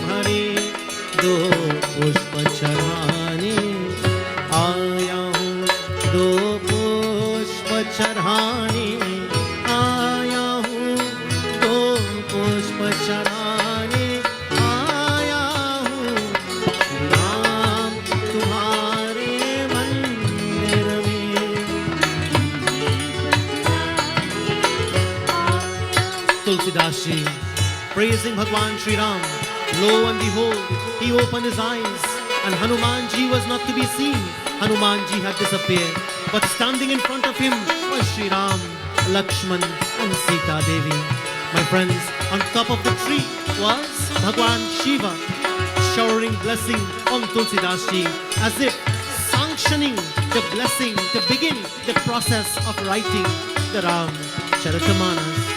भरे दो पुष्प चढ़ाने आया हूँ, दो पुष्प चढ़ाने आया हूँ, दो पुष्प चढ़ाने आया हूँ, राम तुम्हारे मंदिर में। Tulsidas ji praising Bhagwan Sri Ram. Lo and behold, he opened his eyes and Hanumanji was not to be seen. Hanumanji had disappeared. But standing in front of him was Sri Ram, Lakshman and Sita Devi. My friends, on top of the tree was Bhagwan Shiva showering blessing on Tulsidas ji as if sanctioning the blessing to begin the process of writing the Ram Charitamanas.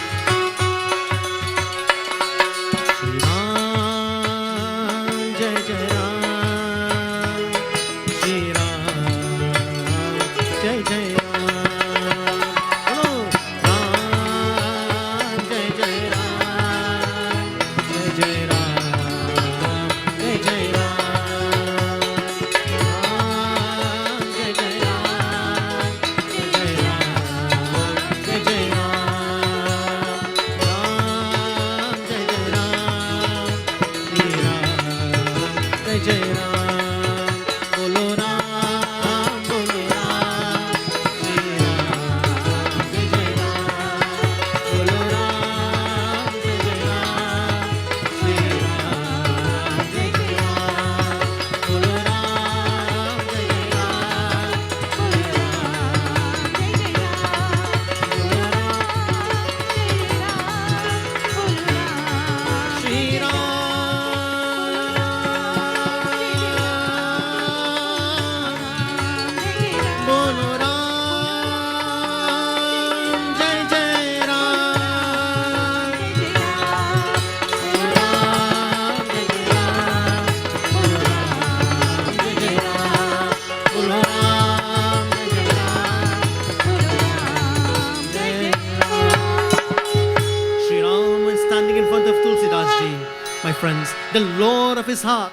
Friends, the Lord of his heart.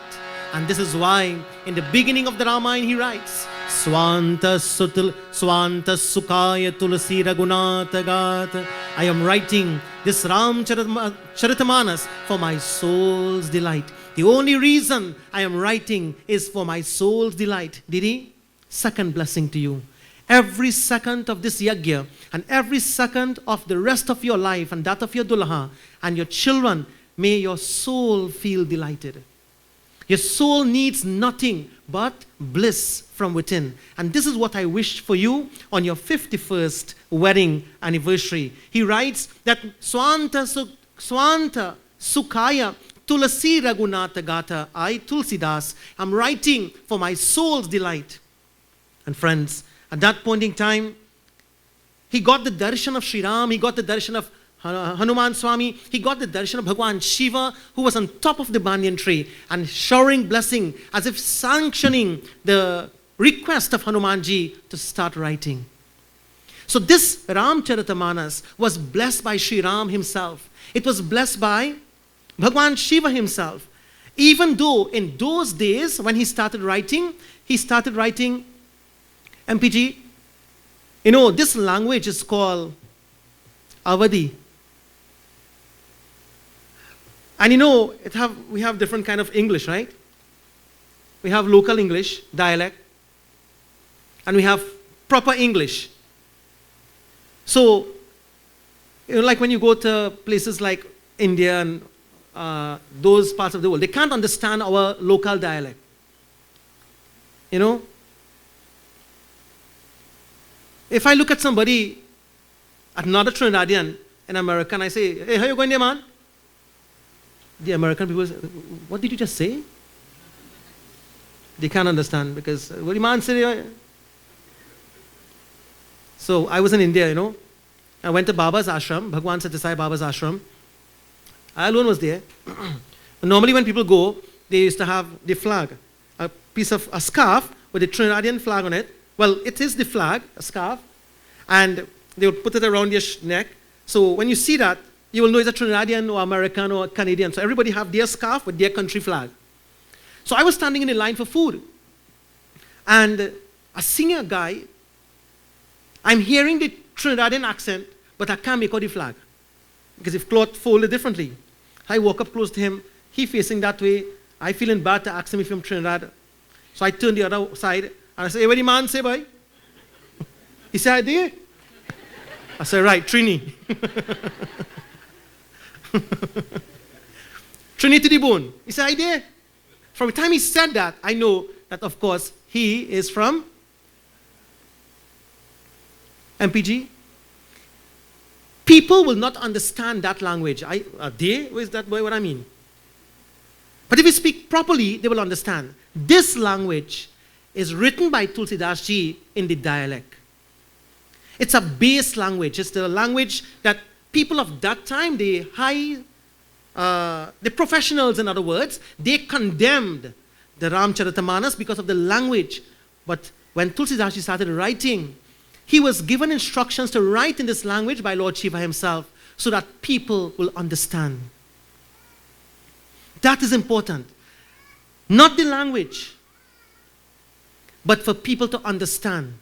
And this is why in the beginning of the Ramayana he writes, Swanta Sukaya Tulasi Raghunatha Gata. I am writing this Ram Charitamanas for my soul's delight. The only reason I am writing is for my soul's delight. Did he? Second blessing to you. Every second of this yajna and every second of the rest of your life and that of your dulha and your children, may your soul feel delighted. Your soul needs nothing but bliss from within. And this is what I wish for you on your 51st wedding anniversary. He writes that Swanta Sukaya Tulasi Raghunatha Gata. I, Tulsidas, am writing for my soul's delight. And friends, at that point in time, he got the darshan of Sri Ram, he got the darshan of Hanuman Swami, he got the darshan of Bhagwan Shiva, who was on top of the banyan tree and showering blessing as if sanctioning the request of Hanumanji to start writing. So this Ram Charitamanas was blessed by Sri Ram himself. It was blessed by Bhagwan Shiva himself. Even though in those days when he started writing MPG, you know, this language is called Avadi. And you know, we have different kind of English, right? We have local English, dialect, and we have proper English. So, you know, like when you go to places like India and those parts of the world, they can't understand our local dialect. You know? If I look at somebody, another Trinidadian in America, and I say, hey, how you going there, man? The American people say, what did you just say? They can't understand because, what do you man say? So I was in India, you know. I went to Baba's ashram, Bhagwan Satyasai Baba's ashram. I alone was there. Normally when people go, they used to have the flag, a piece of a scarf with a Trinidadian flag on it. Well, it is the flag, a scarf, and they would put it around your neck. So when you see that, you will know it's a Trinidadian or American or Canadian. So everybody have their scarf with their country flag. So I was standing in the line for food. And a senior guy, I'm hearing the Trinidadian accent, but I can't make out the flag. Because if cloth folded differently. I walk up close to him, he facing that way. I feeling bad to ask him if he's from Trinidad. So I turn the other side, and I say, hey, what the man say, boy? He said, I did. I said, right, Trini. Trini to the bone. He said, I did. From the time he said that, I know that, of course, he is from MPG. People will not understand that language. Is that what I mean? But if you speak properly, they will understand. This language is written by Tulsidas Ji in the dialect. It's a base language. It's the language that people of that time, the professionals, in other words, they condemned the Ramcharitamanas because of the language. But when Tulsidas Ji started writing, he was given instructions to write in this language by Lord Shiva himself so that people will understand. That is important. Not the language, but for people to understand.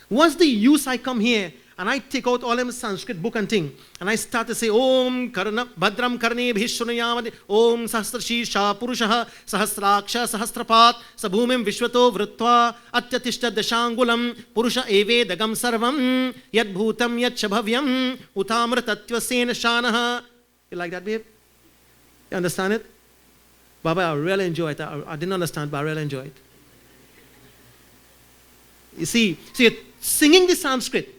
What's the use I come here and I take out all them Sanskrit book and thing, and I start to say, Om Karna Bhadram Karne Bhishunayamadi, Om Sahasrashisha Purushaha Sahasraksha Sahasrapat Sabhumim Vishwato Vrutva Atyatishta Dashangulam Purusha Eve Dagam Sarvam Yad Bhutam Yad Shabhavyam Utamratatvasena Shanaha. You like that, babe? You understand it? Baba, I really enjoy it. I didn't understand, but I really enjoy it. You see, so you're singing the Sanskrit,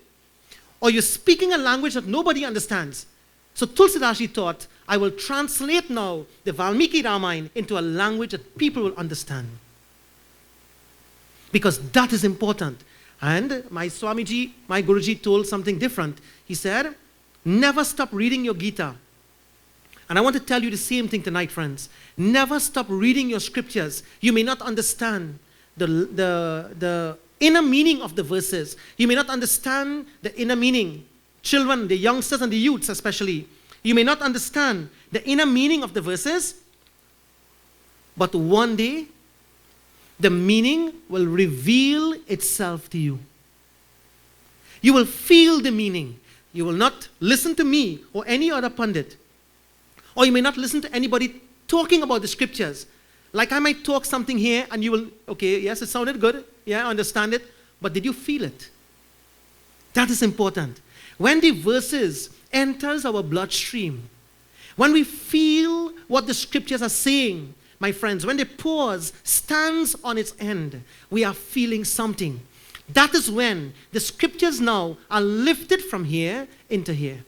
or you're speaking a language that nobody understands. So Tulsidas Ji thought, I will translate now the Valmiki Ramayana into a language that people will understand. Because that is important. And my Swamiji, my Guruji told something different. He said, never stop reading your Gita. And I want to tell you the same thing tonight, friends. Never stop reading your scriptures. You may not understand the inner meaning of the verses. You may not understand the inner meaning. Children, the youngsters and the youths especially. You may not understand the inner meaning of the verses. But one day, the meaning will reveal itself to you. You will feel the meaning. You will not listen to me or any other pundit. Or you may not listen to anybody talking about the scriptures. Like I might talk something here and you will, okay, yes, it sounded good. Yeah, I understand it. But did you feel it? That is important. When the verses enters our bloodstream, when we feel what the scriptures are saying, my friends, when the pause stands on its end, we are feeling something. That is when the scriptures now are lifted from here into here.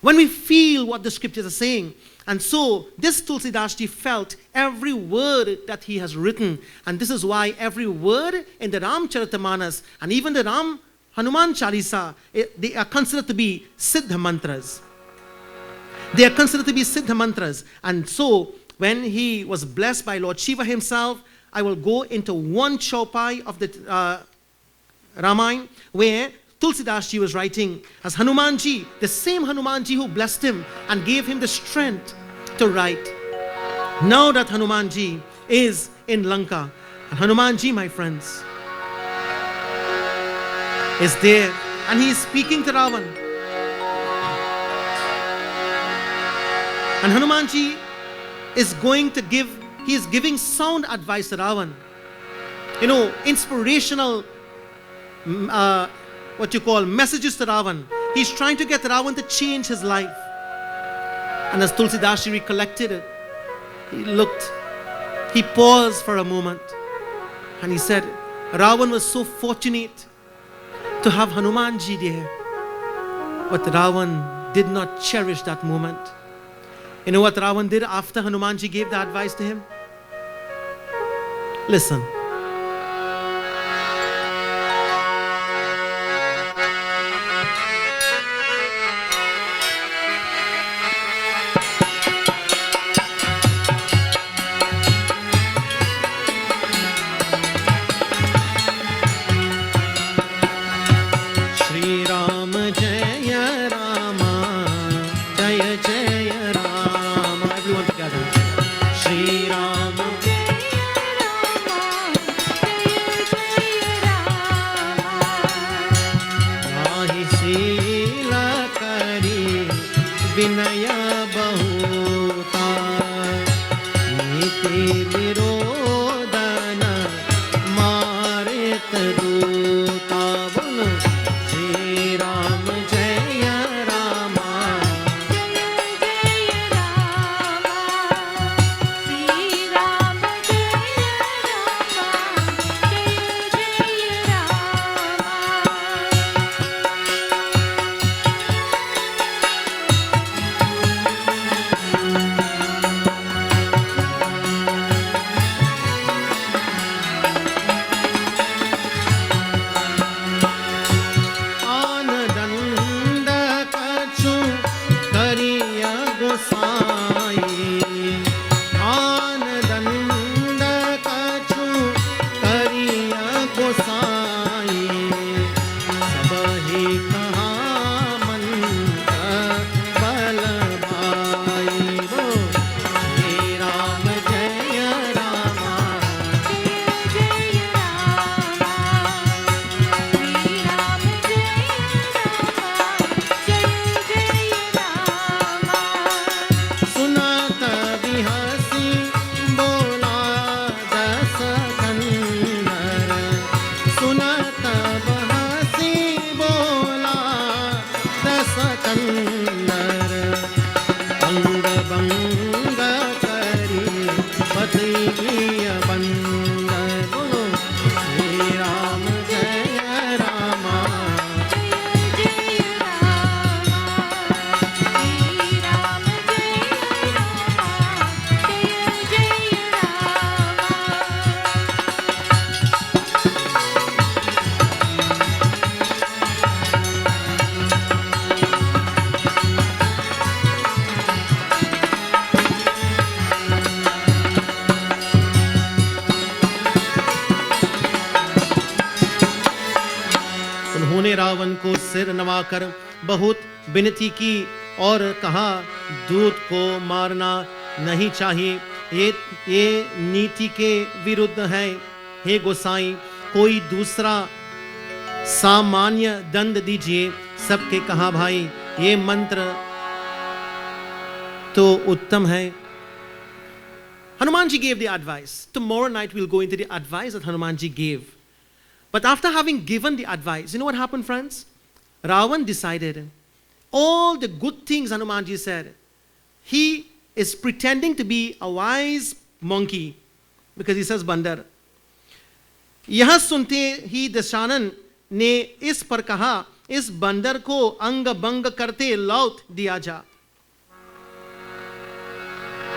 When we feel what the scriptures are saying. And so this Tulsidas Ji felt every word that he has written. And this is why every word in the Ramcharitamanas and even the Hanuman Chalisa, they are considered to be Siddha mantras. They are considered to be Siddha mantras. And so when he was blessed by Lord Shiva himself, I will go into one chaupai of the Ramayana where Tulsidas Ji was writing as Hanumanji, the same Hanumanji who blessed him and gave him the strength to write. Now that Hanumanji is in Lanka, and Hanumanji, my friends, is there and he is speaking to Ravan. And Hanumanji is going to he is giving sound advice to Ravan. You know, inspirational what you call messages to Ravan. He's trying to get Ravan to change his life. And as Tulsidas Ji recollected it, he looked, he paused for a moment, and he said, Ravan was so fortunate to have Hanumanji there, but Ravan did not cherish that moment. You know what Ravan did after Hanumanji gave the advice to him? Listen. प्रिय बंदर बोलो श्री राम जय रामा उन्होंने रावण को सिर नवाकर बहुत विनती की और कहा दूत को मारना नहीं चाहिए, ये नीति के विरुद्ध है। हे गोसाई कोई दूसरा सामान्य दंड दीजिए। सबके कहा भाई ये मंत्र तो उत्तम है। Hanumanji gave the advice. Tomorrow night we'll go into the advice that Hanumanji gave. But after having given the advice, you know what happened, friends? Ravan decided all the good things Hanumanji said. He is pretending to be a wise monkey because he says Bandar. यह सुनते ही दशानन ने इस पर कहा इस बंदर को अंग भंग करते लौट दिया जा.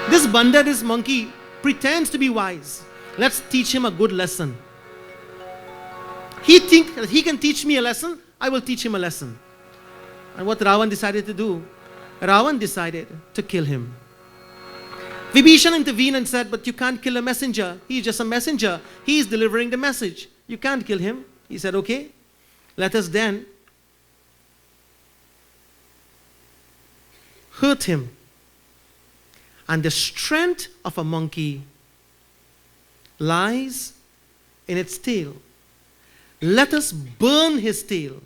This bandar, this monkey, pretends to be wise. Let's teach him a good lesson. He thinks that he can teach me a lesson, I will teach him a lesson. And what Ravan decided to do? Ravan decided to kill him. Vibhishan intervened and said, but you can't kill a messenger. He's just a messenger. He is delivering the message. You can't kill him. He said, okay, let us then hurt him. And the strength of a monkey lies in its tail. Let us burn his tail.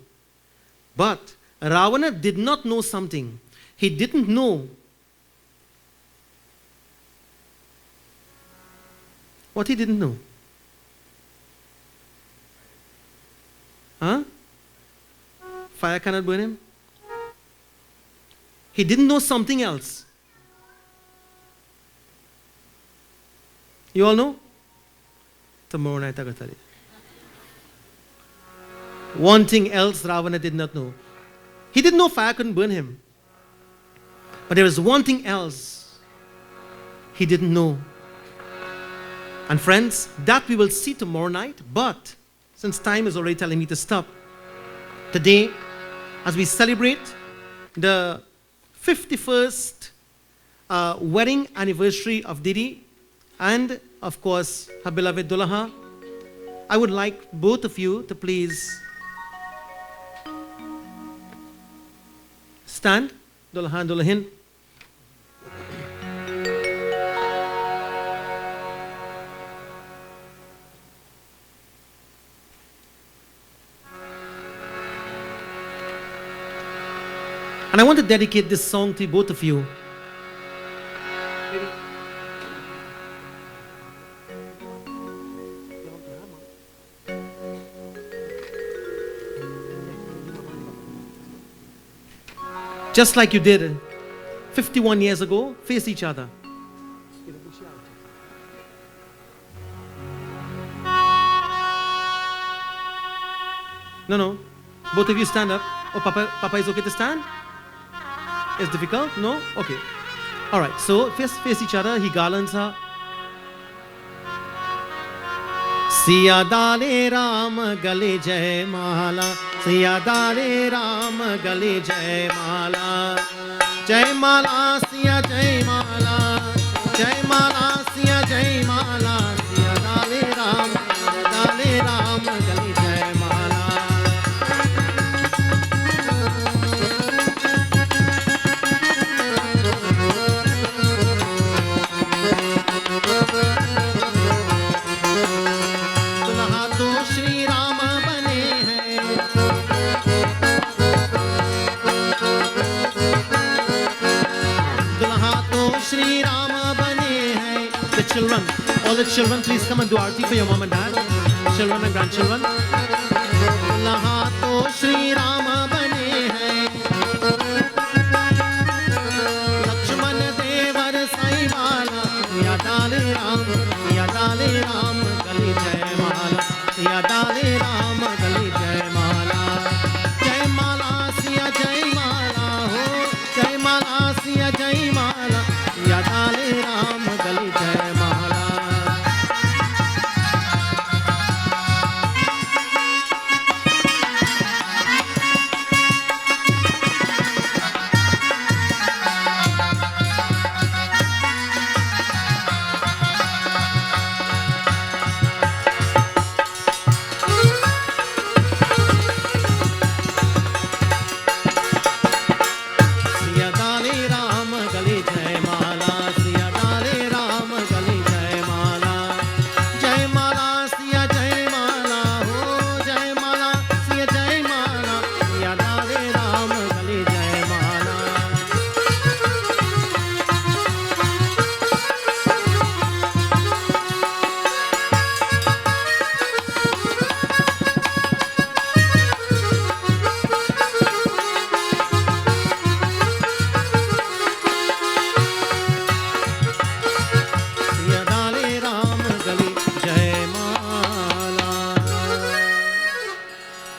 But Ravana did not know something. He didn't know what he didn't know. Huh? Fire cannot burn him. He didn't know something else. You all know? Tomorrow night I will tell you. One thing else Ravana did not know. He didn't know fire couldn't burn him. But there was one thing else he didn't know. And friends, that we will see tomorrow night. But since time is already telling me to stop, today, as we celebrate the 51st wedding anniversary of Didi, and of course her beloved Dulaha, I would like both of you to please stand. Dulaha and Dulahin. And I want to dedicate this song to both of you. Just like you did 51 years ago, face each other. No. Both of you stand up. Oh, Papa is okay to stand? It's difficult? No? Okay. Alright, so face each other. He garlands her. Siya dale Ram gale jai mala. Siya dale Ram gale jai mala. Jai mala siya jai mala. Jai mala siya jai mala. Siya dale Ram gale jai mala. Children, all the children, please come and do aarti for your mom and dad, children and grandchildren. Dulha to Shri Rama bane hai, Lakshman devar sai wala, Siya डाले राम, सिया डाले राम गले जयमाला, सिया डाले राम गले जयमाला, जयमाला सिया जयमाला हो, जयमाला सिया जयमाला, सिया डाले राम गले जयमाला।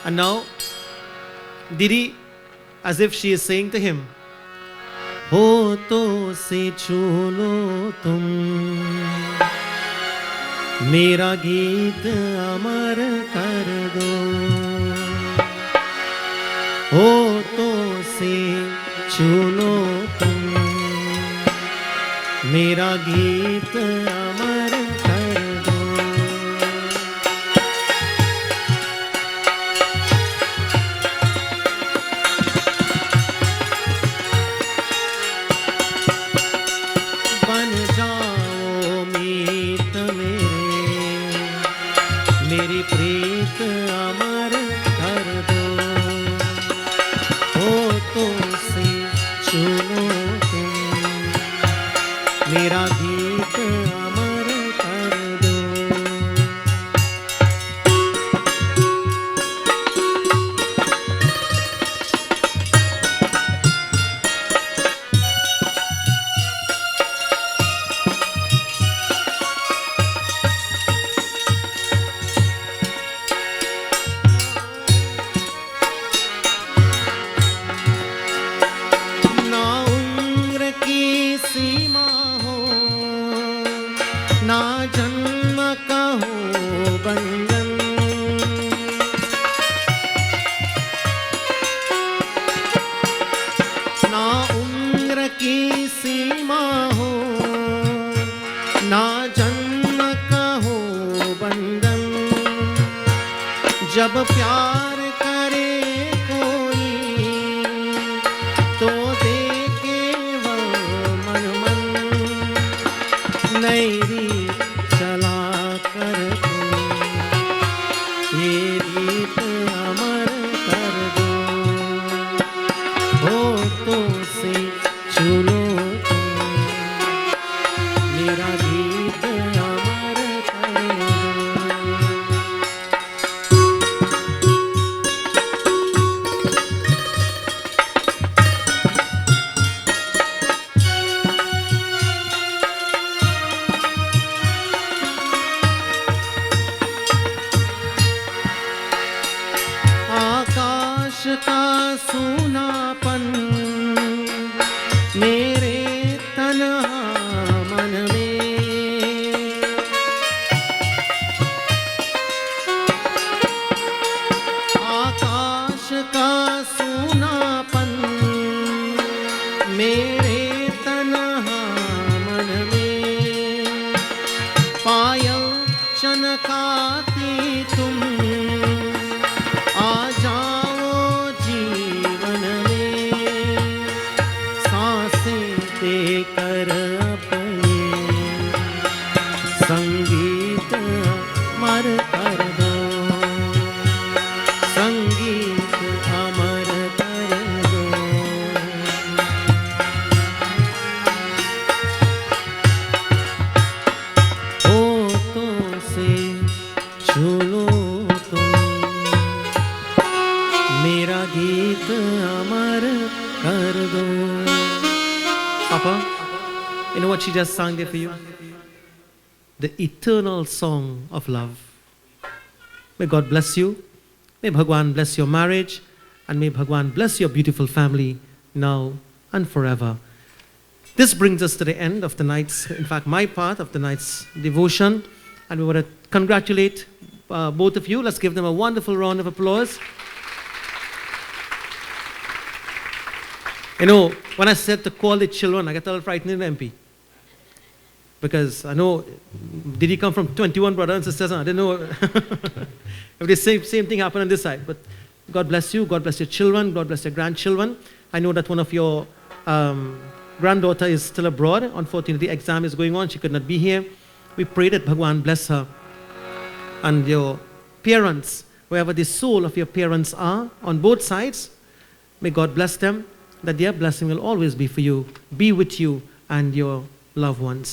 And now, Didi, as if she is saying to him, हो तो से छू लो तुम मेरा गीत अमर कर दो, हो तो से छू लो तुम मेरा गीत अमर कर दो। बन जाओ मीत मेरी प्रीत अमर कर दो, हो तो से सुनो तुम मेरा गीत अमर कर दो। सीमा हो ना जन्म का हो बंधन, ना उम्र की सीमा हो ना जन्म का हो बंधन, जब प्यार करे कोई तो नई चला कर दो, ये रीत अमर कर दो, हो तो से चुनो तुम मेरा गीत अमर कर दो। आकाश का सूनापन मेरे तन्हा मन में, आकाश का सूनापन मेरे तन्हा मन में, पायल चनकाती तुम आ जाओ जीवन में, सांसें देकर अपने संगीत अमर कर दो, संगीत अमर कर दो। हो तो से सुनो मेरा गीत अमर कर दो। Papa, you know what she just sang there for you? the eternal song of love. May God bless you. May Bhagwan bless your marriage. And may Bhagwan bless your beautiful family now and forever. This brings us to the end of tonight's, in fact, my part of tonight's devotion. And we want to congratulate both of you. Let's give them a wonderful round of applause. You know, when I said to call the children, I got a little frightened, MP. Because I know, did he come from 21 brothers and sisters? I didn't know if the same thing happened on this side. But God bless you, God bless your children, God bless your grandchildren. I know that one of your granddaughter is still abroad. Unfortunately, the exam is going on. She could not be here. We pray that Bhagwan bless her. And your parents, wherever the soul of your parents are, on both sides, may God bless them, that their blessing will always be for you, be with you and your loved ones.